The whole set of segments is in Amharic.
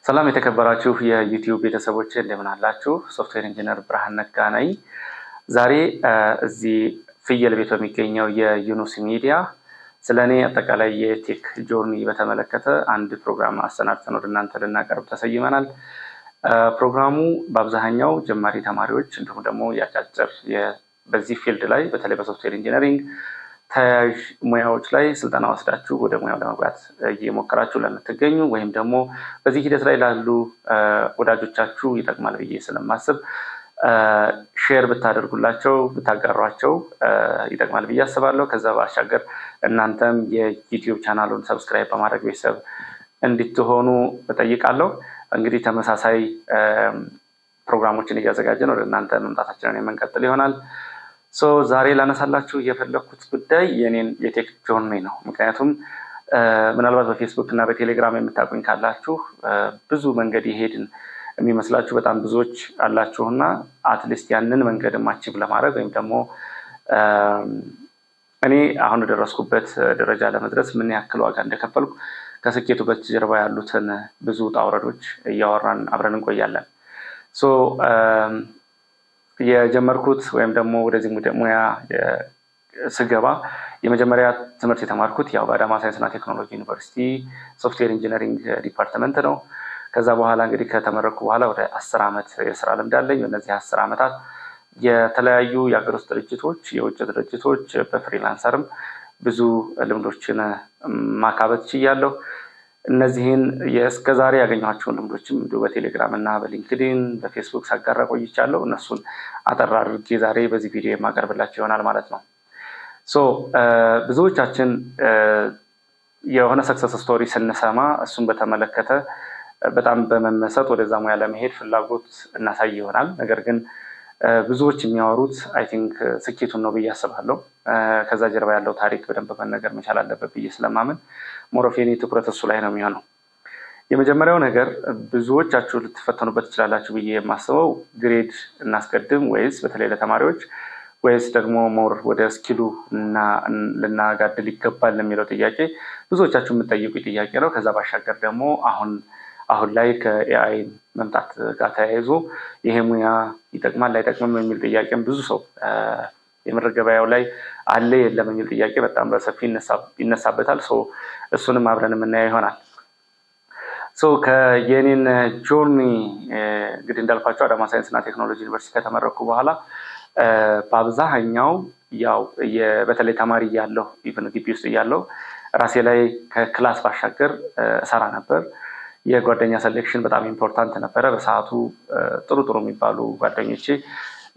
ሰላም የተከበራችሁ የዩቲዩብ ቤተሰቦች እንደምን አላችሁ? ሶፍትዌር ኢንጂነር ብርሃን ነጋ ነኝ። ዛሬ እዚህ ፍየል ቤት በሚገኘው የዩኑስ ሚዲያ ስለኔ አጠቃላይ የቴክ ጆርኒ በተመለከተ አንድ ፕሮግራም አሰናድተን ወደ እናንተ ልናቀርብ ተሰይመናል። ፕሮግራሙ በአብዛኛው ጀማሪ ተማሪዎች እንዲሁም ደግሞ ያጫጭር በዚህ ፊልድ ላይ በተለይ በሶፍትዌር ኢንጂነሪንግ ተያያዥ ሙያዎች ላይ ስልጠና ወስዳችሁ ወደ ሙያው ለመግባት እየሞከራችሁ ለምትገኙ ወይም ደግሞ በዚህ ሂደት ላይ ላሉ ወዳጆቻችሁ ይጠቅማል ብዬ ስለማስብ ሼር ብታደርጉላቸው ብታጋሯቸው ይጠቅማል ብዬ አስባለሁ። ከዛ ባሻገር እናንተም የዩቲዩብ ቻናሉን ሰብስክራይብ በማድረግ ቤተሰብ እንድትሆኑ እጠይቃለሁ። እንግዲህ ተመሳሳይ ፕሮግራሞችን እያዘጋጀን ወደ እናንተ መምጣታችንን የምንቀጥል ይሆናል። ዛሬ ላነሳላችሁ የፈለኩት ጉዳይ የኔን የቴክ ጆርኒ ነው። ምክንያቱም ምናልባት በፌስቡክ እና በቴሌግራም የምታውቁኝ ካላችሁ ብዙ መንገድ የሄድን የሚመስላችሁ በጣም ብዙዎች አላችሁና አትሊስት ያንን መንገድ አቺቭ ለማድረግ ወይም ደግሞ እኔ አሁን የደረስኩበት ደረጃ ለመድረስ ምን ያክል ዋጋ እንደከፈልኩ ከስኬቱ በስተጀርባ ያሉትን ብዙ ውጣ ውረዶች እያወራን አብረን እንቆያለን። የጀመርኩት ወይም ደግሞ ወደዚህ ሙያ ስገባ የመጀመሪያ ትምህርት የተማርኩት ያው በአዳማ ሳይንስና ቴክኖሎጂ ዩኒቨርሲቲ ሶፍትዌር ኢንጂነሪንግ ዲፓርትመንት ነው። ከዛ በኋላ እንግዲህ ከተመረኩ በኋላ ወደ 10 ዓመት የስራ ልምድ አለኝ። በእነዚህ 10 ዓመታት የተለያዩ የሀገር ውስጥ ድርጅቶች፣ የውጭ ድርጅቶች በፍሪላንሰርም ብዙ ልምዶችን ማካበት ችያለሁ። እነዚህን እስከዛሬ ያገኘኋቸውን ልምዶችም እንዲሁ በቴሌግራም እና በሊንክዲን በፌስቡክ ሳጋራ ቆይቻለሁ። እነሱን አጠር አድርጌ ዛሬ በዚህ ቪዲዮ የማቀርብላችሁ ይሆናል ማለት ነው። ብዙዎቻችን የሆነ ሰክሰስ ስቶሪ ስንሰማ እሱን በተመለከተ በጣም በመመሰጥ ወደዛ ሙያ ለመሄድ ፍላጎት እናሳይ ይሆናል። ነገር ግን ብዙዎች የሚያወሩት አይ ቲንክ ስኬቱን ነው ብዬ አስባለሁ። ከዛ ጀርባ ያለው ታሪክ በደንብ መነገር መቻል አለበት ብዬ ስለማምን ሞሮፍ የኔ ትኩረት እሱ ላይ ነው የሚሆነው። የመጀመሪያው ነገር ብዙዎቻችሁ ልትፈተኑበት ትችላላችሁ ብዬ የማስበው ግሬድ እናስቀድም ወይስ በተለይ ለተማሪዎች ወይስ ደግሞ ሞር ወደ ስኪሉ ልናጋድል ይገባል ለሚለው ጥያቄ ብዙዎቻችሁ የምትጠይቁ ጥያቄ ነው። ከዛ ባሻገር ደግሞ አሁን ላይ ከኤአይ መምጣት ጋር ተያይዞ ይሄ ሙያ ይጠቅማል አይጠቅምም የሚል ጥያቄም ብዙ ሰው የምርት ገበያው ላይ አለ የለም የሚል ጥያቄ በጣም በሰፊ ይነሳበታል። እሱንም አብረን የምናየው ይሆናል። ከየኔን ጆርኒ እንግዲህ እንዳልኳቸው አዳማ ሳይንስና ቴክኖሎጂ ዩኒቨርሲቲ ከተመረኩ በኋላ በአብዛኛው ያው በተለይ ተማሪ እያለሁ ኢቭን ግቢ ውስጥ እያለሁ ራሴ ላይ ከክላስ ባሻገር እሰራ ነበር። የጓደኛ ሴሌክሽን በጣም ኢምፖርታንት ነበረ። በሰዓቱ ጥሩ የሚባሉ ጓደኞቼ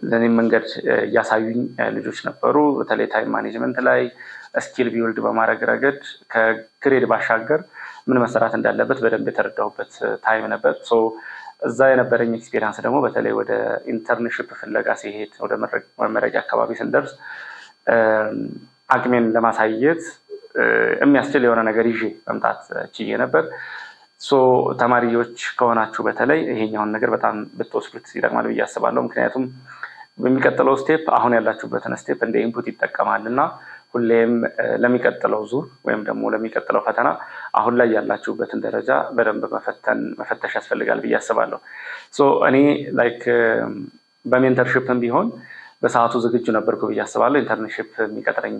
ለኔ መንገድ እያሳዩኝ ልጆች ነበሩ። በተለይ ታይም ማኔጅመንት ላይ ስኪል ቢውልድ በማድረግ ረገድ ከግሬድ ባሻገር ምን መሰራት እንዳለበት በደንብ የተረዳሁበት ታይም ነበር። እዛ የነበረኝ ኤክስፔሪንስ ደግሞ በተለይ ወደ ኢንተርንሺፕ ፍለጋ ሲሄድ ወደ መመረቂያ አካባቢ ስንደርስ አቅሜን ለማሳየት የሚያስችል የሆነ ነገር ይዤ መምጣት ችዬ ነበር። ተማሪዎች ከሆናችሁ በተለይ ይሄኛውን ነገር በጣም ብትወስዱት ይጠቅማል ብዬ አስባለሁ። ምክንያቱም በሚቀጥለው ስቴፕ አሁን ያላችሁበትን ስቴፕ እንደ ኢንፑት ይጠቀማልና ሁሌም ለሚቀጥለው ዙር ወይም ደግሞ ለሚቀጥለው ፈተና አሁን ላይ ያላችሁበትን ደረጃ በደንብ መፈተሽ ያስፈልጋል ብዬ አስባለሁ። እኔ ላይክ በሜንተርሺፕም ቢሆን በሰዓቱ ዝግጁ ነበርኩ ብዬ አስባለሁ። ኢንተርንሺፕ የሚቀጥረኝ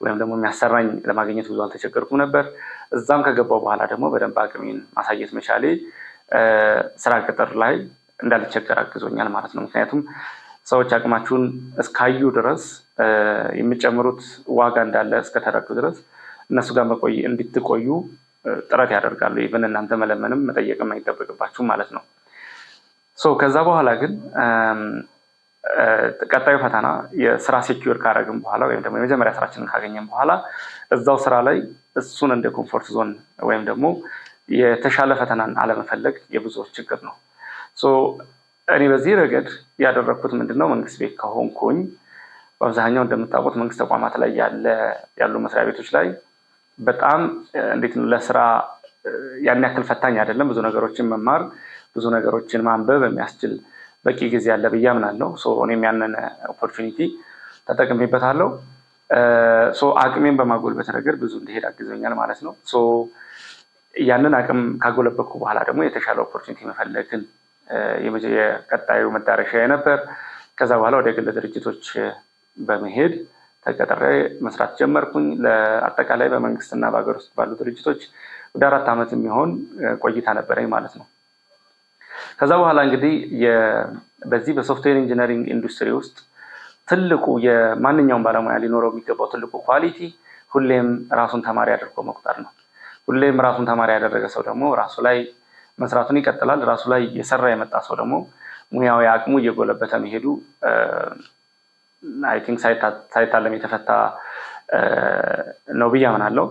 ወይም ደግሞ የሚያሰራኝ ለማግኘት ብዙ አልተቸገርኩም ነበር። እዛም ከገባው በኋላ ደግሞ በደንብ አቅሜን ማሳየት መቻሌ ስራ ቅጥር ላይ እንዳልቸገር አግዞኛል ማለት ነው። ምክንያቱም ሰዎች አቅማችሁን እስካዩ ድረስ የሚጨምሩት ዋጋ እንዳለ እስከተረዱ ድረስ እነሱ ጋር እንድትቆዩ ጥረት ያደርጋሉ። ኢቭን እናንተ መለመንም መጠየቅም አይጠበቅባችሁ ማለት ነው። ከዛ በኋላ ግን ቀጣዩ ፈተና የስራ ሴኪዩር ካረግን በኋላ ወይም ደግሞ የመጀመሪያ ስራችንን ካገኘን በኋላ እዛው ስራ ላይ እሱን እንደ ኮምፎርት ዞን ወይም ደግሞ የተሻለ ፈተናን አለመፈለግ የብዙዎች ችግር ነው። እኔ በዚህ ረገድ ያደረኩት ምንድነው መንግስት ቤት ከሆንኩኝ በአብዛኛው እንደምታውቁት መንግስት ተቋማት ላይ ያሉ መስሪያ ቤቶች ላይ በጣም እንዴት ነው ለስራ ያን ያክል ፈታኝ አይደለም። ብዙ ነገሮችን መማር ብዙ ነገሮችን ማንበብ የሚያስችል በቂ ጊዜ አለ ብዬ አምናለሁ። እኔም ያንን ኦፖርቹኒቲ ተጠቅሜበታለሁ። አቅሜን በማጎልበት ረገድ ብዙ እንደሄድ አግዞኛል ማለት ነው። ያንን አቅም ካጎለበኩ በኋላ ደግሞ የተሻለ ኦፖርቹኒቲ መፈለግን የቀጣዩ መዳረሻ ነበር። ከዛ በኋላ ወደ ግል ድርጅቶች በመሄድ ተቀጥሬ መስራት ጀመርኩኝ። ለአጠቃላይ በመንግስትና በአገር ውስጥ ባሉ ድርጅቶች ወደ 4 ዓመት የሚሆን ቆይታ ነበረኝ ማለት ነው። ከዛ በኋላ እንግዲህ በዚህ በሶፍትዌር ኢንጂነሪንግ ኢንዱስትሪ ውስጥ ትልቁ የማንኛውም ባለሙያ ሊኖረው የሚገባው ትልቁ ኳሊቲ ሁሌም ራሱን ተማሪ አድርጎ መቁጠር ነው። ሁሌም ራሱን ተማሪ ያደረገ ሰው ደግሞ ራሱ ላይ መስራቱን ይቀጥላል። ራሱ ላይ የሰራ የመጣ ሰው ደግሞ ሙያዊ አቅሙ እየጎለበተ መሄዱ አይ ቲንክ ሳይታለም የተፈታ ነው ብዬ አምናለሁ።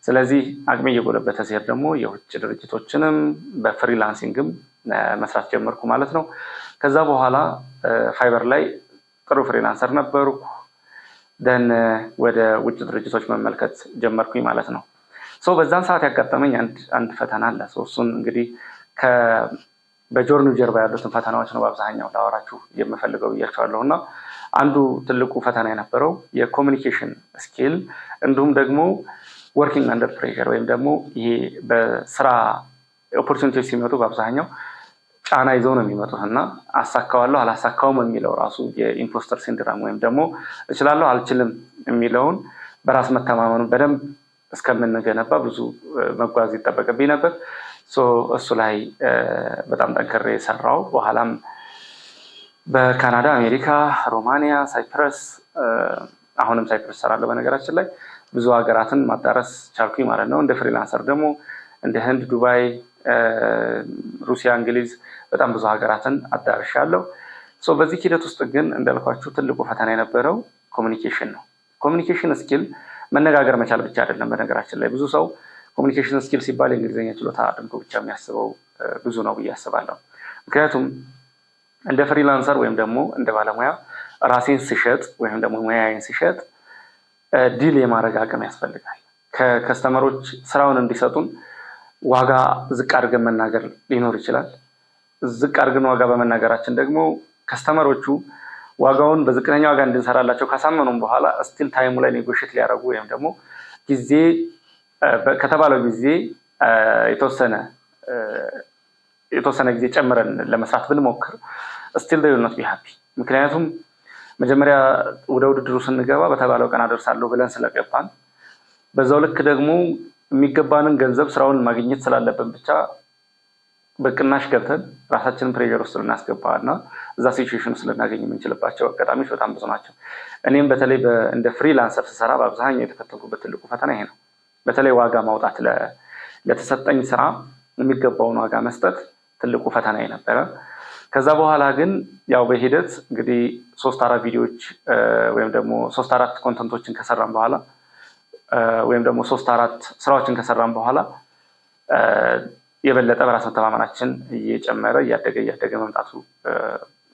ስለዚህ አቅሜ እየጎለበተ ሲሄድ ደግሞ የውጭ ድርጅቶችንም በፍሪላንሲንግም መስራት ጀመርኩ ማለት ነው። ከዛ በኋላ ፋይበር ላይ ጥሩ ፍሪላንሰር ነበርኩ። ደን ወደ ውጭ ድርጅቶች መመልከት ጀመርኩኝ ማለት ነው። በዛን ሰዓት ያጋጠመኝ አንድ ፈተና አለ። እሱን እንግዲህ በጆርኒው ጀርባ ያሉትን ፈተናዎች ነው በአብዛኛው ላወራችሁ የምፈልገው ብያቸዋለሁና አንዱ ትልቁ ፈተና የነበረው የኮሚኒኬሽን ስኪል እንዲሁም ደግሞ ወርኪንግ አንደር ፕሬሸር ወይም ደግሞ ይሄ በስራ ኦፖርቹኒቲዎች ሲመጡ በአብዛኛው ጫና ይዘው ነው የሚመጡት እና አሳካዋለሁ አላሳካውም የሚለው ራሱ የኢምፖስተር ሲንድሮም ወይም ደግሞ እችላለሁ አልችልም የሚለውን በራስ መተማመኑን በደንብ እስከምንገነባ ብዙ መጓዝ ይጠበቅብኝ ነበር። እሱ ላይ በጣም ጠንክሬ ሰራው። በኋላም በካናዳ፣ አሜሪካ፣ ሮማኒያ፣ ሳይፕረስ አሁንም ሳይፕረስ ሰራለሁ። በነገራችን ላይ ብዙ ሀገራትን ማዳረስ ቻልኩኝ ማለት ነው። እንደ ፍሪላንሰር ደግሞ እንደ ህንድ፣ ዱባይ፣ ሩሲያ፣ እንግሊዝ በጣም ብዙ ሀገራትን አዳርሻለሁ። በዚህ ሂደት ውስጥ ግን እንዳልኳችሁ ትልቁ ፈተና የነበረው ኮሚኒኬሽን ነው። ኮሚኒኬሽን ስኪል መነጋገር መቻል ብቻ አይደለም። በነገራችን ላይ ብዙ ሰው ኮሚኒኬሽን ስኪል ሲባል የእንግሊዝኛ ችሎታ አድርጎ ብቻ የሚያስበው ብዙ ነው ብዬ አስባለሁ። ምክንያቱም እንደ ፍሪላንሰር ወይም ደግሞ እንደ ባለሙያ ራሴን ስሸጥ ወይም ደግሞ ሙያዬን ስሸጥ ዲል የማድረግ አቅም ያስፈልጋል። ከከስተመሮች ስራውን እንዲሰጡን ዋጋ ዝቅ አድርገን መናገር ሊኖር ይችላል። ዝቅ አድርገን ዋጋ በመናገራችን ደግሞ ከስተመሮቹ ዋጋውን በዝቅተኛ ዋጋ እንድንሰራላቸው ካሳመኑም በኋላ ስቲል ታይሙ ላይ ኔጎሽት ሊያደርጉ ወይም ደግሞ ጊዜ ከተባለው ጊዜ የተወሰነ ጊዜ ጨምረን ለመስራት ብንሞክር ስቲል they will not be happy። ምክንያቱም መጀመሪያ ወደ ውድድሩ ስንገባ በተባለው ቀን አደርሳለሁ ብለን ስለገባን በዛው ልክ ደግሞ የሚገባንን ገንዘብ ስራውን ማግኘት ስላለብን ብቻ በቅናሽ ገብተን ራሳችንን ፕሬሸር ውስጥ ልናስገባና እዛ ሲቹዌሽን ውስጥ ልናገኝ የምንችልባቸው አጋጣሚዎች በጣም ብዙ ናቸው። እኔም በተለይ እንደ ፍሪላንሰር ስሰራ በአብዛኛው የተፈተንኩበት ትልቁ ፈተና ይሄ ነው። በተለይ ዋጋ ማውጣት ለተሰጠኝ ስራ የሚገባውን ዋጋ መስጠት ትልቁ ፈተና ነበረ። ከዛ በኋላ ግን ያው በሂደት እንግዲህ 3-4 ቪዲዮዎች ወይም ደግሞ 3-4 ኮንተንቶችን ከሰራን በኋላ ወይም ደግሞ 3-4 ስራዎችን ከሰራን በኋላ የበለጠ በራስ መተማመናችን እየጨመረ እያደገ መምጣቱ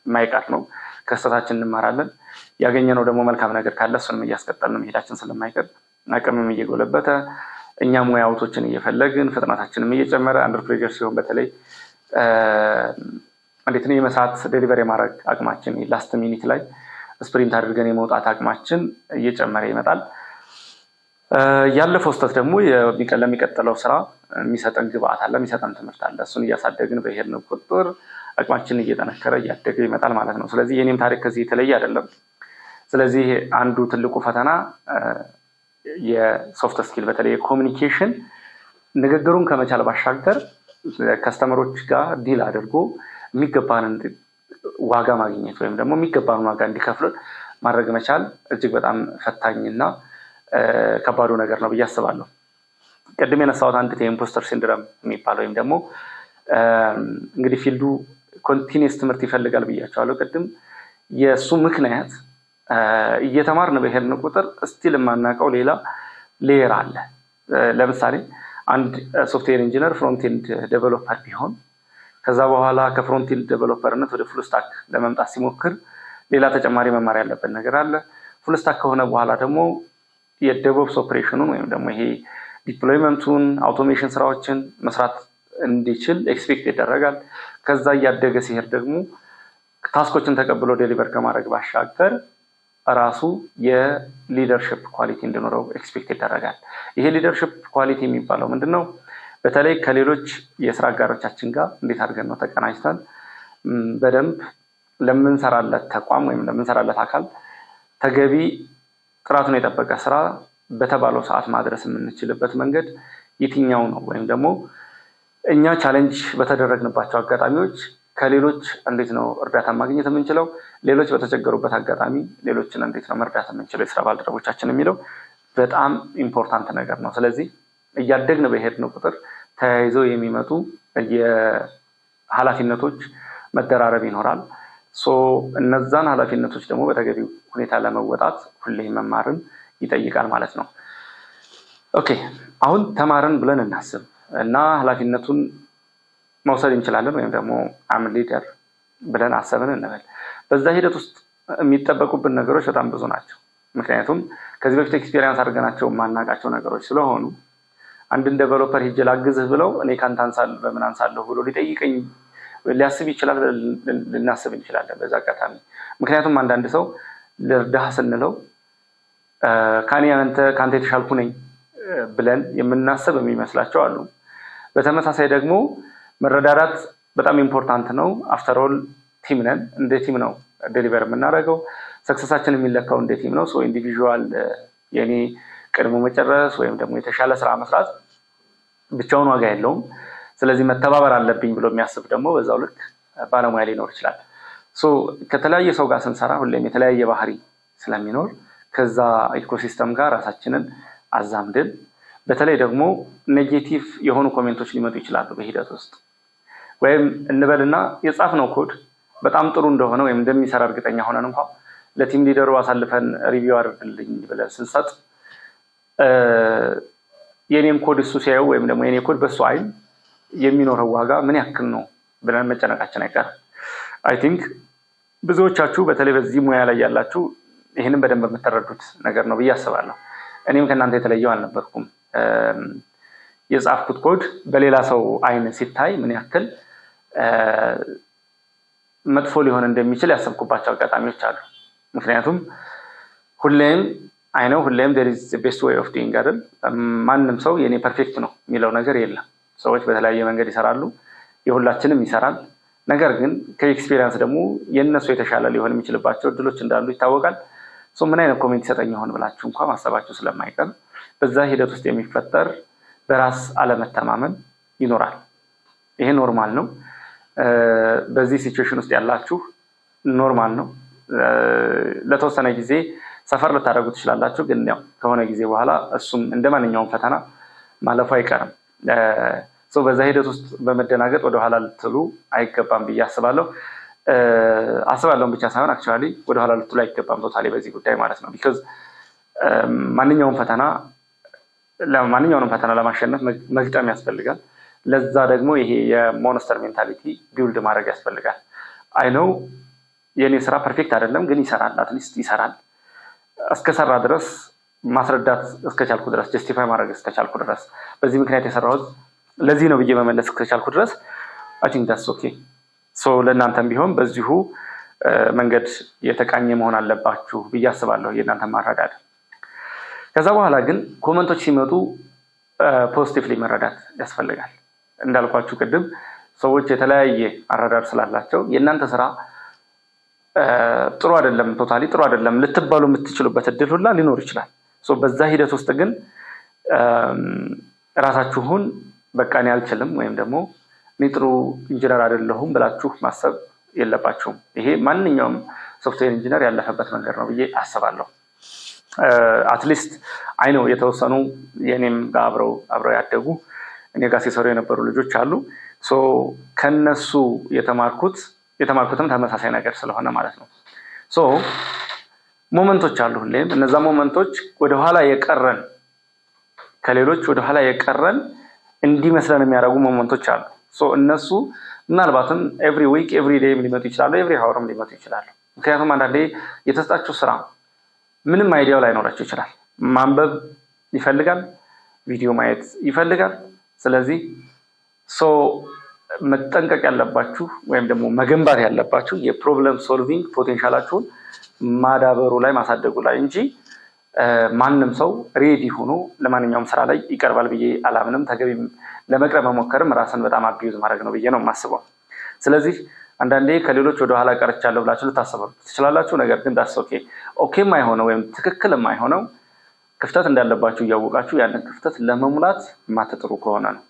የማይቀር ነው። ከስተታችን እንማራለን። ያገኘነው ደግሞ መልካም ነገር ካለ እሱንም እያስቀጠልን መሄዳችን ስለማይቀር አቅምም እየጎለበተ እኛ ሙያዎችን እየፈለግን ፍጥነታችንም እየጨመረ አንደር ፕሬሸር ሲሆን በተለይ እንዴት ነው የመስራት ዴሊቨሪ ማድረግ አቅማችን ላስት ሚኒት ላይ ስፕሪንት አድርገን የመውጣት አቅማችን እየጨመረ ይመጣል። ያለፈው ስህተት ደግሞ ለሚቀጥለው ስራ የሚሰጠን ግብአት አለ፣ የሚሰጠን ትምህርት አለ። እሱን እያሳደግን በሄድን ቁጥር አቅማችን እየጠነከረ እያደገ ይመጣል ማለት ነው። ስለዚህ የኔም ታሪክ ከዚህ የተለየ አይደለም። ስለዚህ አንዱ ትልቁ ፈተና የሶፍት ስኪል በተለይ የኮሚኒኬሽን ንግግሩን ከመቻል ባሻገር ከስተመሮች ጋር ዲል አድርጎ የሚገባንን ዋጋ ማግኘት ወይም ደግሞ የሚገባንን ዋጋ እንዲከፍል ማድረግ መቻል እጅግ በጣም ፈታኝና ከባዱ ነገር ነው ብዬ አስባለሁ። ቀድሜ የነሳሁት አንድ የኢምፖስተር ሲንድሮም የሚባለው ወይም ደግሞ እንግዲህ ፊልዱ ኮንቲኒየስ ትምህርት ይፈልጋል ብያቸዋለሁ ቅድም። የሱ ምክንያት እየተማርን በሄድን ቁጥር ስቲል የማናውቀው ሌላ ሌየር አለ። ለምሳሌ አንድ ሶፍትዌር ኢንጂነር ፍሮንት ኤንድ ዴቨሎፐር ቢሆን ከዛ በኋላ ከፍሮንት ኤንድ ዴቨሎፐርነት ወደ ፉል ስታክ ለመምጣት ሲሞክር ሌላ ተጨማሪ መማር ያለበት ነገር አለ። ፉል ስታክ ከሆነ በኋላ ደግሞ የዴቨሎፕስ ኦፕሬሽኑን ወይም ደግሞ ይሄ ዲፕሎይመንቱን አውቶሜሽን ስራዎችን መስራት እንዲችል ኤክስፔክት ይደረጋል። ከዛ እያደገ ሲሄድ ደግሞ ታስኮችን ተቀብሎ ዴሊቨር ከማድረግ ባሻገር ራሱ የሊደርሺፕ ኳሊቲ እንዲኖረው ኤክስፔክት ይደረጋል። ይሄ ሊደርሺፕ ኳሊቲ የሚባለው ምንድነው? በተለይ ከሌሎች የስራ አጋሮቻችን ጋር እንዴት አድርገን ነው ተቀናጅተን በደንብ ለምንሰራለት ተቋም ወይም ለምንሰራለት አካል ተገቢ ጥራቱን የጠበቀ ስራ በተባለው ሰዓት ማድረስ የምንችልበት መንገድ የትኛው ነው? ወይም ደግሞ እኛ ቻሌንጅ በተደረግንባቸው አጋጣሚዎች ከሌሎች እንዴት ነው እርዳታ ማግኘት የምንችለው? ሌሎች በተቸገሩበት አጋጣሚ ሌሎችን እንዴት ነው መርዳት የምንችለው? የስራ ባልደረቦቻችን የሚለው በጣም ኢምፖርታንት ነገር ነው። ስለዚህ እያደግን በሄድን ቁጥር ተያይዘው የሚመጡ የኃላፊነቶች መደራረብ ይኖራል። እነዛን ኃላፊነቶች ደግሞ በተገቢው ሁኔታ ለመወጣት ሁሌ መማርን ይጠይቃል ማለት ነው። ኦኬ አሁን ተማርን ብለን እናስብ እና ኃላፊነቱን መውሰድ እንችላለን ወይም ደግሞ አም ሊደር ብለን አሰብን እንበል። በዛ ሂደት ውስጥ የሚጠበቁብን ነገሮች በጣም ብዙ ናቸው። ምክንያቱም ከዚህ በፊት ኤክስፒሪየንስ አድርገናቸው ማናቃቸው ነገሮች ስለሆኑ አንድን ዴቨሎፐር ሄጄ ላግዝህ ብለው እኔ ካንተ አንሳለሁ በምን አንሳለሁ ብሎ ሊጠይቀኝ ሊያስብ ይችላል፣ ልናስብ እንችላለን በዛ አጋጣሚ። ምክንያቱም አንዳንድ ሰው ልርዳህ ስንለው ካንተ የተሻልኩ ነኝ ብለን የምናስብ የሚመስላቸው አሉ። በተመሳሳይ ደግሞ መረዳዳት በጣም ኢምፖርታንት ነው። አፍተር ኦል ቲም ነን፣ እንደ ቲም ነው ዴሊቨር የምናደርገው። ሰክሰሳችን የሚለካው እንደ ቲም ነው። ኢንዲቪዥዋል የኔ ቀድሞ መጨረስ ወይም ደግሞ የተሻለ ስራ መስራት ብቻውን ዋጋ የለውም። ስለዚህ መተባበር አለብኝ ብሎ የሚያስብ ደግሞ በዛው ልክ ባለሙያ ሊኖር ይችላል። ከተለያየ ሰው ጋር ስንሰራ ሁሌም የተለያየ ባህሪ ስለሚኖር ከዛ ኢኮሲስተም ጋር ራሳችንን አዛምድን። በተለይ ደግሞ ኔጌቲቭ የሆኑ ኮሜንቶች ሊመጡ ይችላሉ በሂደት ውስጥ። ወይም እንበልና የጻፍነው ኮድ በጣም ጥሩ እንደሆነ ወይም እንደሚሰራ እርግጠኛ ሆነን እንኳን ለቲም ሊደሩ አሳልፈን ሪቪው አድርግልኝ ብለን ስንሰጥ የኔም ኮድ እሱ ሲያየው ወይም ደግሞ የኔ ኮድ በሱ አይን የሚኖረው ዋጋ ምን ያክል ነው ብለን መጨነቃችን አይቀርም። አይ ቲንክ ብዙዎቻችሁ በተለይ በዚህ ሙያ ላይ ያላችሁ ይህንን በደንብ የምትረዱት ነገር ነው ብዬ አስባለሁ። እኔም ከእናንተ የተለየው አልነበርኩም። የጻፍኩት ኮድ በሌላ ሰው አይን ሲታይ ምን ያክል መጥፎ ሊሆን እንደሚችል ያሰብኩባቸው አጋጣሚዎች አሉ። ምክንያቱም ሁሌም there is the best way of doing አይደል? ማንም ሰው የኔ ፐርፌክት ነው የሚለው ነገር የለም። ሰዎች በተለያየ መንገድ ይሰራሉ፣ የሁላችንም ይሰራል። ነገር ግን ከኤክስፒሪየንስ ደግሞ የነሱ የተሻለ ሊሆን የሚችልባቸው እድሎች እንዳሉ ይታወቃል። ምን አይነት ኮሜንት ይሰጠኝ ይሆን ብላችሁ እንኳን ማሰባችሁ ስለማይቀር በዛ ሂደት ውስጥ የሚፈጠር በራስ አለመተማመን ይኖራል። ይሄ ኖርማል ነው። በዚህ ሲቹዌሽን ውስጥ ያላችሁ ኖርማል ነው። ለተወሰነ ጊዜ ሰፈር ልታደርጉ ትችላላችሁ፣ ግን ያው ከሆነ ጊዜ በኋላ እሱም እንደማንኛውም ፈተና ማለፉ አይቀርም። በዛ ሂደት ውስጥ በመደናገጥ ወደ ኋላ ልትሉ አይገባም ብዬ አስባለሁ። አስባለሁም ብቻ ሳይሆን አክቹዋሊ ወደ ኋላ ልትሉ አይገባም ቶታሊ በዚህ ጉዳይ ማለት ነው። ቢኮዝ ማንኛውንም ፈተና ለማሸነፍ መግጠም ያስፈልጋል። ለዛ ደግሞ ይሄ የሞንስተር ሜንታሊቲ ቢውልድ ማድረግ ያስፈልጋል። አይ ነው የኔ ስራ ፐርፌክት አይደለም፣ ግን ይሰራል፣ አትሊስት ይሰራል። እስከሰራ ድረስ ማስረዳት እስከቻልኩ ድረስ ጀስቲፋይ ማድረግ እስከቻልኩ ድረስ በዚህ ምክንያት የሰራሁት ለዚህ ነው ብዬ መመለስ እስከቻልኩ ድረስ አይ ቲንክ ዳትስ ኦኬ። ለእናንተም ቢሆን በዚሁ መንገድ የተቃኘ መሆን አለባችሁ ብዬ አስባለሁ፣ የእናንተ ማረዳድ። ከዛ በኋላ ግን ኮመንቶች ሲመጡ ፖዚቲቭሊ መረዳት ያስፈልጋል። እንዳልኳችሁ ቅድም ሰዎች የተለያየ አረዳድ ስላላቸው የእናንተ ስራ ጥሩ አይደለም፣ ቶታሊ ጥሩ አይደለም ልትባሉ የምትችሉበት እድል ሁላ ሊኖር ይችላል። በዛ ሂደት ውስጥ ግን ራሳችሁን በቃ እኔ አልችልም ወይም ደግሞ እኔ ጥሩ ኢንጂነር አይደለሁም ብላችሁ ማሰብ የለባችሁም። ይሄ ማንኛውም ሶፍትዌር ኢንጂነር ያለፈበት መንገድ ነው ብዬ አስባለሁ። አትሊስት አይ ነው የተወሰኑ የኔም ጋር አብረው ያደጉ እኔ ጋር ሲሰሩ የነበሩ ልጆች አሉ። ከነሱ የተማርኩትም ተመሳሳይ ነገር ስለሆነ ማለት ነው። ሞመንቶች አሉ ሁሌም። እነዛ ሞመንቶች ወደኋላ የቀረን ከሌሎች ወደኋላ የቀረን እንዲመስለን የሚያደርጉ ሞመንቶች አሉ። እነሱ ምናልባትም ኤቭሪ ዊክ ኤቭሪ ዴይም ሊመጡ ይችላሉ፣ ኤቭሪ ሃወርም ሊመጡ ይችላሉ። ምክንያቱም አንዳንዴ የተሰጣችሁ ስራ ምንም አይዲያው ላይኖራችሁ ይችላል። ማንበብ ይፈልጋል፣ ቪዲዮ ማየት ይፈልጋል። ስለዚህ መጠንቀቅ ያለባችሁ ወይም ደግሞ መገንባት ያለባችሁ የፕሮብለም ሶልቪንግ ፖቴንሻላችሁን ማዳበሩ ላይ ማሳደጉ ላይ እንጂ ማንም ሰው ሬዲ ሆኖ ለማንኛውም ስራ ላይ ይቀርባል ብዬ አላምንም። ተገቢ ለመቅረብ መሞከርም ራስን በጣም አቢዩዝ ማድረግ ነው ብዬ ነው የማስበው። ስለዚህ አንዳንዴ ከሌሎች ወደ ኋላ ቀርቻለሁ ብላችሁ ልታስቡ ትችላላችሁ። ነገር ግን ዳስ ኦኬ የማይሆነው ወይም ትክክል የማይሆነው ክፍተት እንዳለባችሁ እያወቃችሁ ያንን ክፍተት ለመሙላት ማትጥሩ ከሆነ ነው።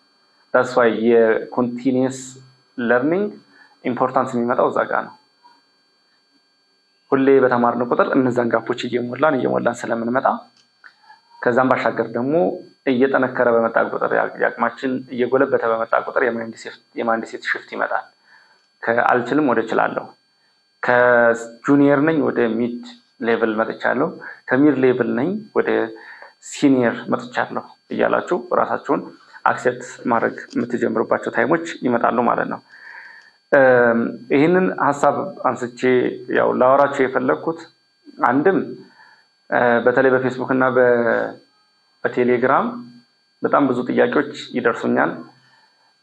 ዳስ ዋይ የኮንቲኒየስ ለርኒንግ ኢምፖርታንስ የሚመጣው እዛ ጋር ነው። ሁሌ በተማርን ቁጥር እነዛን ጋፖች እየሞላን ስለምንመጣ ከዛም ባሻገር ደግሞ እየጠነከረ በመጣ ቁጥር ያቅማችን እየጎለበተ በመጣ ቁጥር የማይንድሴት ሽፍት ይመጣል። ከአልችልም ወደ እችላለሁ፣ ከጁኒየር ነኝ ወደ ሚድ ሌቭል መጥቻለሁ፣ ከሚድ ሌቭል ነኝ ወደ ሲኒየር መጥቻለሁ እያላችሁ ራሳችሁን አክሴፕት ማድረግ የምትጀምሩባቸው ታይሞች ይመጣሉ ማለት ነው። ይህንን ሀሳብ አንስቼ ያው ላወራችሁ የፈለግኩት አንድም በተለይ በፌስቡክ እና በቴሌግራም በጣም ብዙ ጥያቄዎች ይደርሱኛል።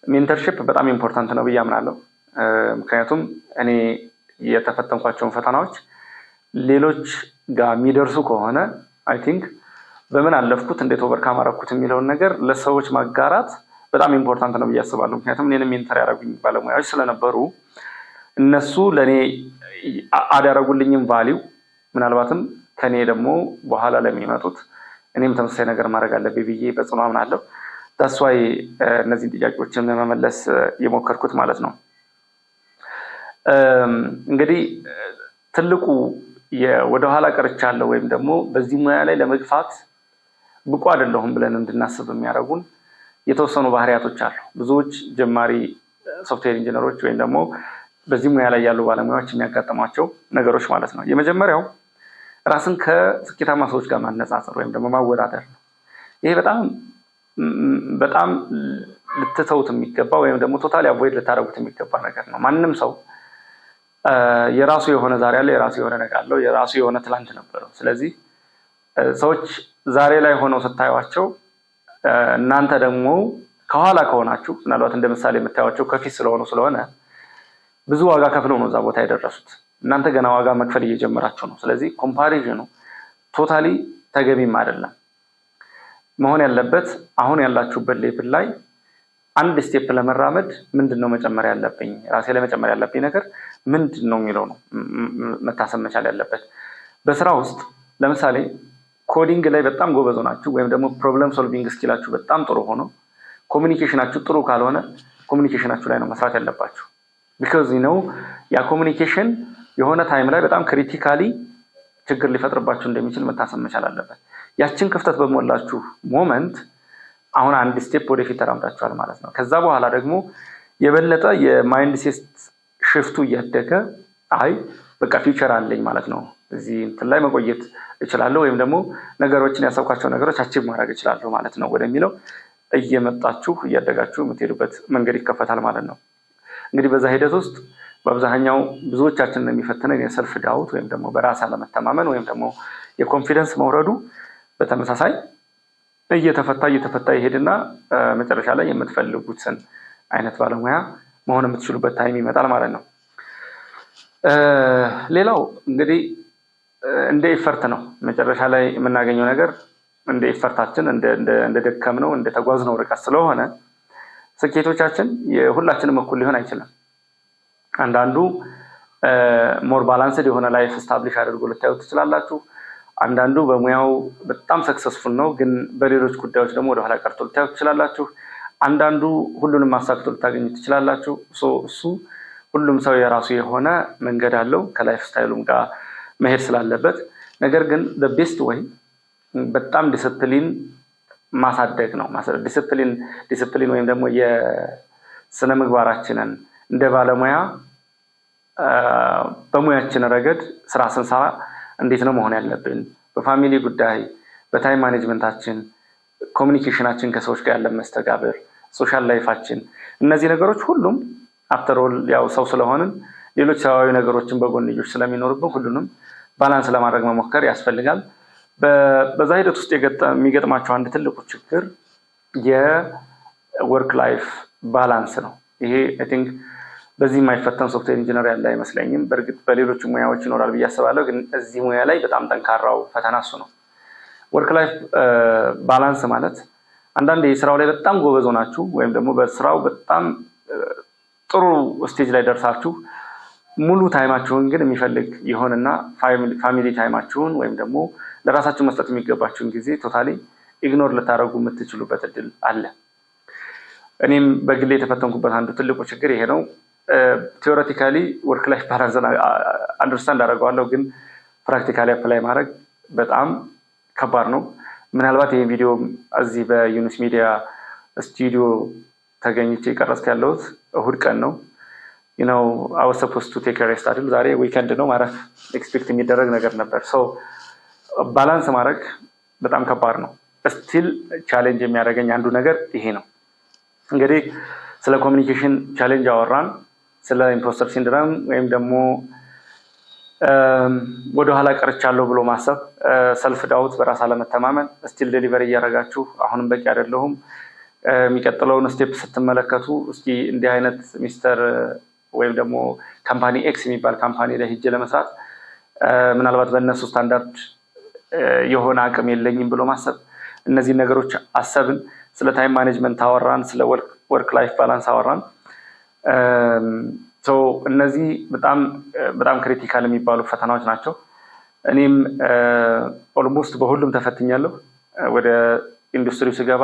ሜንተርሺፕ በጣም ኢምፖርታንት ነው ብዬ አምናለሁ። ምክንያቱም እኔ የተፈተንኳቸውን ፈተናዎች ሌሎች ጋር የሚደርሱ ከሆነ አይ ቲንክ በምን አለፍኩት እንዴት ኦቨርካም አደረኩት የሚለውን ነገር ለሰዎች ማጋራት በጣም ኢምፖርታንት ነው ብዬ አስባለሁ። ምክንያቱም እኔንም ሜንተር ያደረጉኝ ባለሙያዎች ስለነበሩ እነሱ ለእኔ አዳረጉልኝም ቫሊው ምናልባትም ከኔ ደግሞ በኋላ ለሚመጡት እኔም ተመሳሳይ ነገር ማድረግ አለብኝ ብዬ በጽኑ አምናለሁ። ዳስ ዋይ እነዚህን ጥያቄዎችን ለመመለስ የሞከርኩት ማለት ነው። እንግዲህ ትልቁ ወደኋላ ቀርቻለሁ ወይም ደግሞ በዚህ ሙያ ላይ ለመግፋት ብቁ አይደለሁም ብለን እንድናስብ የሚያደርጉን የተወሰኑ ባህሪያቶች አሉ። ብዙዎች ጀማሪ ሶፍትዌር ኢንጂነሮች ወይም ደግሞ በዚህ ሙያ ላይ ያሉ ባለሙያዎች የሚያጋጥሟቸው ነገሮች ማለት ነው። የመጀመሪያው ራስን ከስኬታማ ሰዎች ጋር ማነጻጸር ወይም ደግሞ ማወዳደር ነው። ይሄ በጣም ልትተውት የሚገባ ወይም ደግሞ ቶታሊ አቮይድ ልታደርጉት የሚገባ ነገር ነው። ማንም ሰው የራሱ የሆነ ዛሬ አለ፣ የራሱ የሆነ ነገር አለው፣ የራሱ የሆነ ትላንት ነበረው። ስለዚህ ሰዎች ዛሬ ላይ ሆነው ስታዩዋቸው እናንተ ደግሞ ከኋላ ከሆናችሁ ምናልባት እንደ ምሳሌ የምታዩዋቸው ከፊት ስለሆነ ብዙ ዋጋ ከፍለው ነው እዛ ቦታ የደረሱት። እናንተ ገና ዋጋ መክፈል እየጀመራችሁ ነው። ስለዚህ ኮምፓሪዥኑ ቶታሊ ተገቢም አይደለም። መሆን ያለበት አሁን ያላችሁበት ሌቭል ላይ አንድ ስቴፕ ለመራመድ ምንድነው መጨመር ያለብኝ፣ ራሴ ላይ መጨመር ያለብኝ ነገር ምንድነው የሚለው ነው መታሰብ መቻል ያለበት። በስራ ውስጥ ለምሳሌ ኮዲንግ ላይ በጣም ጎበዝ ናችሁ ወይም ደግሞ ፕሮብለም ሶልቪንግ ስኪላችሁ በጣም ጥሩ ሆኖ ኮሚኒኬሽናችሁ ጥሩ ካልሆነ ኮሚኒኬሽናችሁ ላይ ነው መስራት ያለባችሁ። ቢኮዝ ያ ኮሚኒኬሽን የሆነ ታይም ላይ በጣም ክሪቲካሊ ችግር ሊፈጥርባችሁ እንደሚችል መታሰብ መቻል አለበት። ያችን ክፍተት በሞላችሁ ሞመንት አሁን አንድ ስቴፕ ወደፊት ተራምዳችኋል ማለት ነው። ከዛ በኋላ ደግሞ የበለጠ የማይንድ ሴት ሽፍቱ እያደገ አይ በቃ ፊውቸር አለኝ ማለት ነው፣ እዚህ እንትን ላይ መቆየት እችላለሁ ወይም ደግሞ ነገሮችን ያሰብኳቸው ነገሮች አቺቭ ማድረግ እችላለሁ ማለት ነው ወደሚለው እየመጣችሁ እያደጋችሁ የምትሄዱበት መንገድ ይከፈታል ማለት ነው። እንግዲህ በዛ ሂደት ውስጥ በአብዛኛው ብዙዎቻችንን የሚፈትነን የሰልፍ ዳውት ወይም ደግሞ በራስ አለመተማመን ወይም ደግሞ የኮንፊደንስ መውረዱ በተመሳሳይ እየተፈታ ይሄድና መጨረሻ ላይ የምትፈልጉትን አይነት ባለሙያ መሆን የምትችሉበት ታይም ይመጣል ማለት ነው። ሌላው እንግዲህ እንደ ኢፈርት ነው መጨረሻ ላይ የምናገኘው ነገር እንደ ኢፈርታችን እንደ ደከምነው እንደ ተጓዝነው ርቀት ስለሆነ ስኬቶቻችን የሁላችንም እኩል ሊሆን አይችልም። አንዳንዱ ሞር ባላንስድ የሆነ ላይፍ ስታብሊሽ አድርጎ ልታዩት ትችላላችሁ። አንዳንዱ በሙያው በጣም ሰክሰስፉል ነው ግን በሌሎች ጉዳዮች ደግሞ ወደ ኋላ ቀርቶ ልታዩት ትችላላችሁ። አንዳንዱ ሁሉንም ማሳክቶ ልታገኙ ትችላላችሁ። እሱ ሁሉም ሰው የራሱ የሆነ መንገድ አለው ከላይፍ ስታይሉም ጋር መሄድ ስላለበት። ነገር ግን the best way በጣም ዲሲፕሊን ማሳደግ ነው። ዲሲፕሊን ወይም ደግሞ የስነ ምግባራችንን እንደ ባለሙያ በሙያችን ረገድ ስራ ስንሰራ እንዴት ነው መሆን ያለብን፣ በፋሚሊ ጉዳይ፣ በታይም ማኔጅመንታችን፣ ኮሚኒኬሽናችን፣ ከሰዎች ጋር ያለን መስተጋብር፣ ሶሻል ላይፋችን፣ እነዚህ ነገሮች ሁሉም አፍተር ኦል ያው ሰው ስለሆንን ሌሎች ሰዋዊ ነገሮችን በጎንዮሽ ስለሚኖርብን ሁሉንም ባላንስ ለማድረግ መሞከር ያስፈልጋል። በዛ ሂደት ውስጥ የሚገጥማቸው አንድ ትልቁ ችግር የወርክ ላይፍ ባላንስ ነው። ይሄ አይ ቲንክ በዚህ የማይፈተን ሶፍትዌር ኢንጂነር ያለ አይመስለኝም። በእርግጥ በሌሎች ሙያዎች ይኖራል ብዬ አስባለሁ፣ ግን እዚህ ሙያ ላይ በጣም ጠንካራው ፈተና እሱ ነው። ወርክ ላይፍ ባላንስ ማለት አንዳንዴ ስራው ላይ በጣም ጎበዝ ሆናችሁ ወይም ደግሞ በስራው በጣም ጥሩ ስቴጅ ላይ ደርሳችሁ ሙሉ ታይማችሁን ግን የሚፈልግ ይሆንና ፋሚሊ ታይማችሁን ወይም ደግሞ ለራሳችሁ መስጠት የሚገባችሁን ጊዜ ቶታሊ ኢግኖር ልታደርጉ የምትችሉበት እድል አለ። እኔም በግሌ የተፈተንኩበት አንዱ ትልቁ ችግር ይሄ ነው። ቲዮሬቲካሊ ወርክ ላይፍ ባላንስ አንደርስታንድ አደርገዋለሁ፣ ግን ፕራክቲካሊ አፕላይ ማድረግ በጣም ከባድ ነው። ምናልባት ይሄ ቪዲዮ እዚህ በዩኑስ ሚዲያ ስቱዲዮ ተገኝቼ ቀረጽኩ ያለሁት እሁድ ቀን ነው። I was supposed to take a rest አይደል? ዛሬ ዊኬንድ ነው፣ ማረፍ ኤክስፔክት የሚደረግ ነገር ነበር። ባላንስ ማድረግ በጣም ከባድ ነው። ስቲል ቻሌንጅ የሚያደርገኝ አንዱ ነገር ይሄ ነው። እንግዲህ ስለ ኮሚኒኬሽን ቻሌንጅ አወራን፣ ስለ ኢምፖስተር ሲንድሮም ወይም ደግሞ ወደ ኋላ ቀርቻለሁ ብሎ ማሰብ፣ ሰልፍ ዳውት፣ በራስ አለመተማመን፣ ስቲል ዴሊቨሪ እያደረጋችሁ አሁንም በቂ አይደለሁም፣ የሚቀጥለውን ስቴፕ ስትመለከቱ እስኪ እንዲህ አይነት ሚስተር ወይም ደግሞ ካምፓኒ ኤክስ የሚባል ካምፓኒ ላይ ሄጄ ለመስራት ምናልባት በእነሱ ስታንዳርድ የሆነ አቅም የለኝም ብሎ ማሰብ፣ እነዚህ ነገሮች አሰብን። ስለ ታይም ማኔጅመንት አወራን፣ ስለ ወርክ ላይፍ ባላንስ አወራን። እነዚህ በጣም ክሪቲካል የሚባሉ ፈተናዎች ናቸው። እኔም ኦልሞስት በሁሉም ተፈትኛለሁ። ወደ ኢንዱስትሪው ስገባ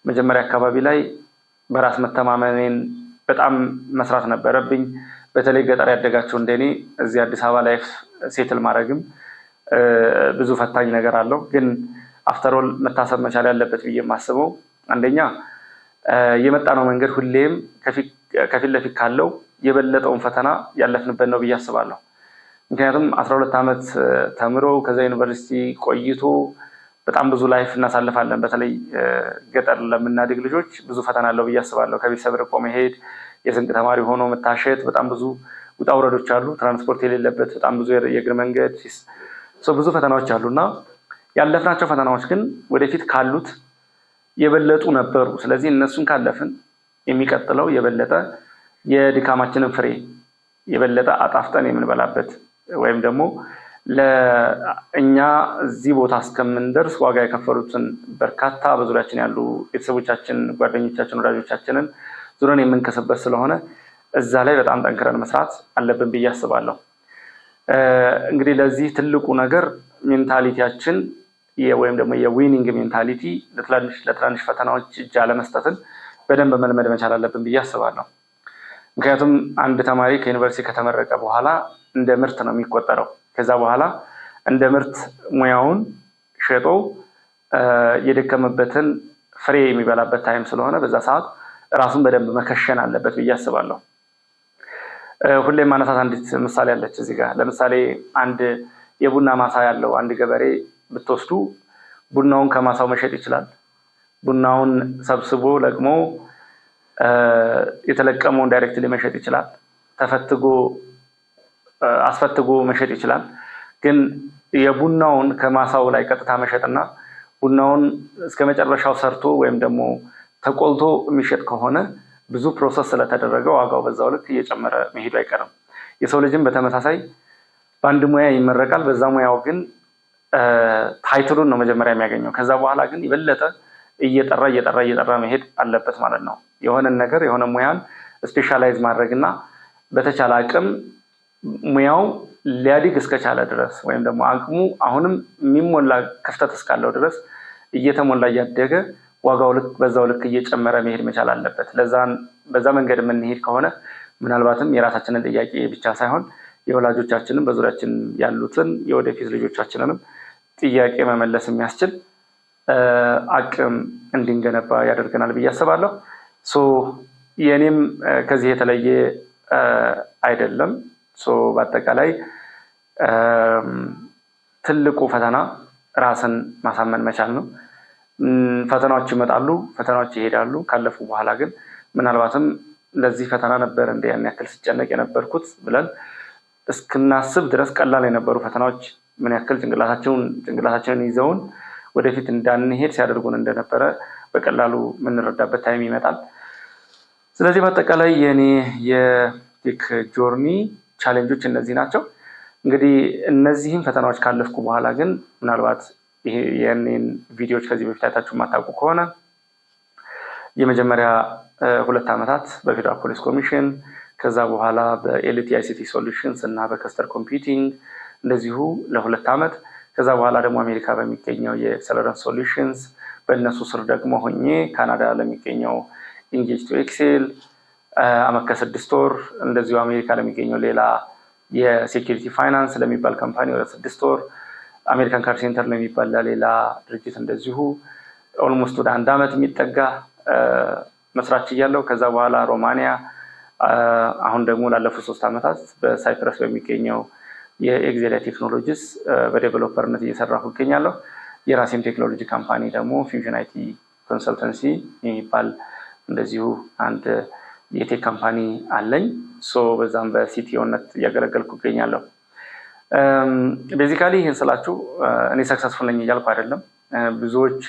መጀመሪያ አካባቢ ላይ በራስ መተማመኔን በጣም መስራት ነበረብኝ። በተለይ ገጠር ያደጋቸው እንደኔ እዚህ አዲስ አበባ ላይፍ ሴትል ማድረግም ብዙ ፈታኝ ነገር አለው። ግን አፍተር ኦል መታሰብ መቻል ያለበት ብዬ የማስበው አንደኛ የመጣነው መንገድ ሁሌም ከፊት ለፊት ካለው የበለጠውን ፈተና ያለፍንበት ነው ብዬ አስባለሁ። ምክንያቱም 12 ዓመት ተምሮ ከዛ ዩኒቨርሲቲ ቆይቶ በጣም ብዙ ላይፍ እናሳልፋለን። በተለይ ገጠር ለምናድግ ልጆች ብዙ ፈተና አለው ብዬ አስባለሁ። ከቤተሰብ ርቆ መሄድ፣ የስንቅ ተማሪ ሆኖ መታሸት፣ በጣም ብዙ ውጣ ውረዶች አሉ። ትራንስፖርት የሌለበት በጣም ብዙ የእግር መንገድ፣ ብዙ ፈተናዎች አሉና ያለፍናቸው ፈተናዎች ግን ወደፊት ካሉት የበለጡ ነበሩ። ስለዚህ እነሱን ካለፍን የሚቀጥለው የበለጠ የድካማችንን ፍሬ የበለጠ አጣፍጠን የምንበላበት ወይም ደግሞ ለእኛ እዚህ ቦታ እስከምንደርስ ዋጋ የከፈሉትን በርካታ በዙሪያችን ያሉ ቤተሰቦቻችን፣ ጓደኞቻችን፣ ወዳጆቻችንን ዙረን የምንከስበት ስለሆነ እዛ ላይ በጣም ጠንክረን መስራት አለብን ብዬ አስባለሁ። እንግዲህ ለዚህ ትልቁ ነገር ሜንታሊቲያችን ወይም ደግሞ የዊኒንግ ሜንታሊቲ ለትናንሽ ፈተናዎች እጅ አለመስጠትን በደንብ መልመድ መቻል አለብን ብዬ አስባለሁ። ምክንያቱም አንድ ተማሪ ከዩኒቨርሲቲ ከተመረቀ በኋላ እንደ ምርት ነው የሚቆጠረው። ከዛ በኋላ እንደ ምርት ሙያውን ሸጦ የደከመበትን ፍሬ የሚበላበት ታይም ስለሆነ በዛ ሰዓት ራሱን በደንብ መከሸን አለበት ብዬ አስባለሁ። ሁሌም ማነሳት አንዲት ምሳሌ አለች እዚህ ጋር። ለምሳሌ አንድ የቡና ማሳ ያለው አንድ ገበሬ ብትወስዱ ቡናውን ከማሳው መሸጥ ይችላል። ቡናውን ሰብስቦ ለቅሞ የተለቀመውን ዳይሬክትሊ መሸጥ ይችላል። ተፈትጎ አስፈትጎ መሸጥ ይችላል። ግን የቡናውን ከማሳው ላይ ቀጥታ መሸጥና ቡናውን እስከ መጨረሻው ሰርቶ ወይም ደግሞ ተቆልቶ የሚሸጥ ከሆነ ብዙ ፕሮሰስ ስለተደረገ ዋጋው በዛው ልክ እየጨመረ መሄዱ አይቀርም። የሰው ልጅም በተመሳሳይ በአንድ ሙያ ይመረቃል። በዛ ሙያው ግን ታይትሉን ነው መጀመሪያ የሚያገኘው። ከዛ በኋላ ግን የበለጠ እየጠራ መሄድ አለበት ማለት ነው። የሆነን ነገር የሆነ ሙያን ስፔሻላይዝ ማድረግና በተቻለ አቅም ሙያው ሊያድግ እስከቻለ ድረስ ወይም ደግሞ አቅሙ አሁንም የሚሞላ ክፍተት እስካለው ድረስ እየተሞላ እያደገ ዋጋው ልክ በዛው ልክ እየጨመረ መሄድ መቻል አለበት። በዛ መንገድ የምንሄድ ከሆነ ምናልባትም የራሳችንን ጥያቄ ብቻ ሳይሆን የወላጆቻችንን በዙሪያችን ያሉትን የወደፊት ልጆቻችንንም ጥያቄ መመለስ የሚያስችል አቅም እንድንገነባ ያደርገናል ብዬ አስባለሁ። የኔም ከዚህ የተለየ አይደለም። በአጠቃላይ ትልቁ ፈተና ራስን ማሳመን መቻል ነው። ፈተናዎች ይመጣሉ፣ ፈተናዎች ይሄዳሉ። ካለፉ በኋላ ግን ምናልባትም ለዚህ ፈተና ነበር እንደ ያን ያክል ሲጨነቅ የነበርኩት ብለን እስክናስብ ድረስ ቀላል የነበሩ ፈተናዎች ምን ያክል ጭንቅላታችንን ይዘውን ወደፊት እንዳንሄድ ሲያደርጉን እንደነበረ በቀላሉ የምንረዳበት ታይም ይመጣል። ስለዚህ በአጠቃላይ የኔ የቴክ ጆርኒ ቻሌንጆች እነዚህ ናቸው። እንግዲህ እነዚህም ፈተናዎች ካለፍኩ በኋላ ግን ምናልባት የኔን ቪዲዮዎች ከዚህ በፊት አይታችሁ ማታውቁ ከሆነ የመጀመሪያ 2 ዓመታት በፌደራል ፖሊስ ኮሚሽን ከዛ በኋላ በኤልቲ አይሲቲ ሶሉሽንስ እና በከስተር ኮምፒውቲንግ እንደዚሁ ለ2 ዓመት ከዛ በኋላ ደግሞ አሜሪካ በሚገኘው የኤክሰለረንስ ሶሉሽንስ በእነሱ ስር ደግሞ ሆኜ ካናዳ ለሚገኘው ኢንጌጅ ቱ ኤክሴል አመት ከ6 ወር እንደዚሁ አሜሪካ ለሚገኘው ሌላ የሴኩሪቲ ፋይናንስ ለሚባል ካምፓኒ ወደ 6 ወር አሜሪካን ካር ሴንተር ለሚባል ሌላ ድርጅት እንደዚሁ ኦልሞስት ወደ 1 ዓመት የሚጠጋ መስራት ይያለው። ከዛ በኋላ ሮማኒያ አሁን ደግሞ ላለፉት 3 ዓመታት በሳይፕረስ በሚገኘው የኤግዜሊያ ቴክኖሎጂስ በዴቨሎፐርነት እየሰራሁ እገኛለሁ። የራሴም ቴክኖሎጂ ካምፓኒ ደግሞ ፊውዥን አይቲ ኮንሰልተንሲ የሚባል እንደዚሁ አንድ የቴክ ካምፓኒ አለኝ። በዛም በሲቲኦነት እያገለገልኩ እገኛለሁ። ቤዚካሊ ይህን ስላችሁ እኔ ሰክሰስፉል ነኝ እያልኩ አይደለም። ብዙዎች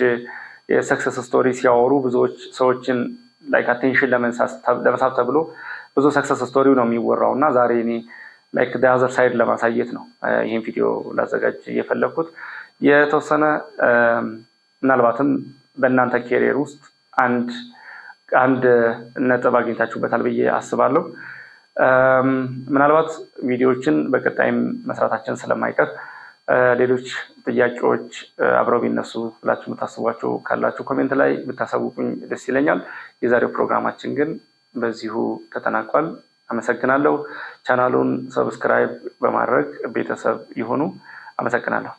የሰክሰስ ስቶሪ ሲያወሩ ብዙዎች ሰዎችን ላይክ አቴንሽን ለመሳብ ተብሎ ብዙ ሰክሰስ ስቶሪው ነው የሚወራው እና ዛሬ እኔ ላይክ the other side ለማሳየት ነው ይህን ቪዲዮ ላዘጋጅ የፈለኩት። የተወሰነ ምናልባትም በእናንተ ኬሪየር ውስጥ አንድ ነጥብ አግኝታችሁበታል ብዬ አስባለሁ። ምናልባት ቪዲዮዎችን በቀጣይም መስራታችን ስለማይቀር ሌሎች ጥያቄዎች አብረው ቢነሱ ብላችሁ የምታስቧቸው ካላችሁ ኮሜንት ላይ ብታሳውቁኝ ደስ ይለኛል። የዛሬው ፕሮግራማችን ግን በዚሁ ተጠናቋል። አመሰግናለሁ። ቻናሉን ሰብስክራይብ በማድረግ ቤተሰብ ይሁኑ። አመሰግናለሁ።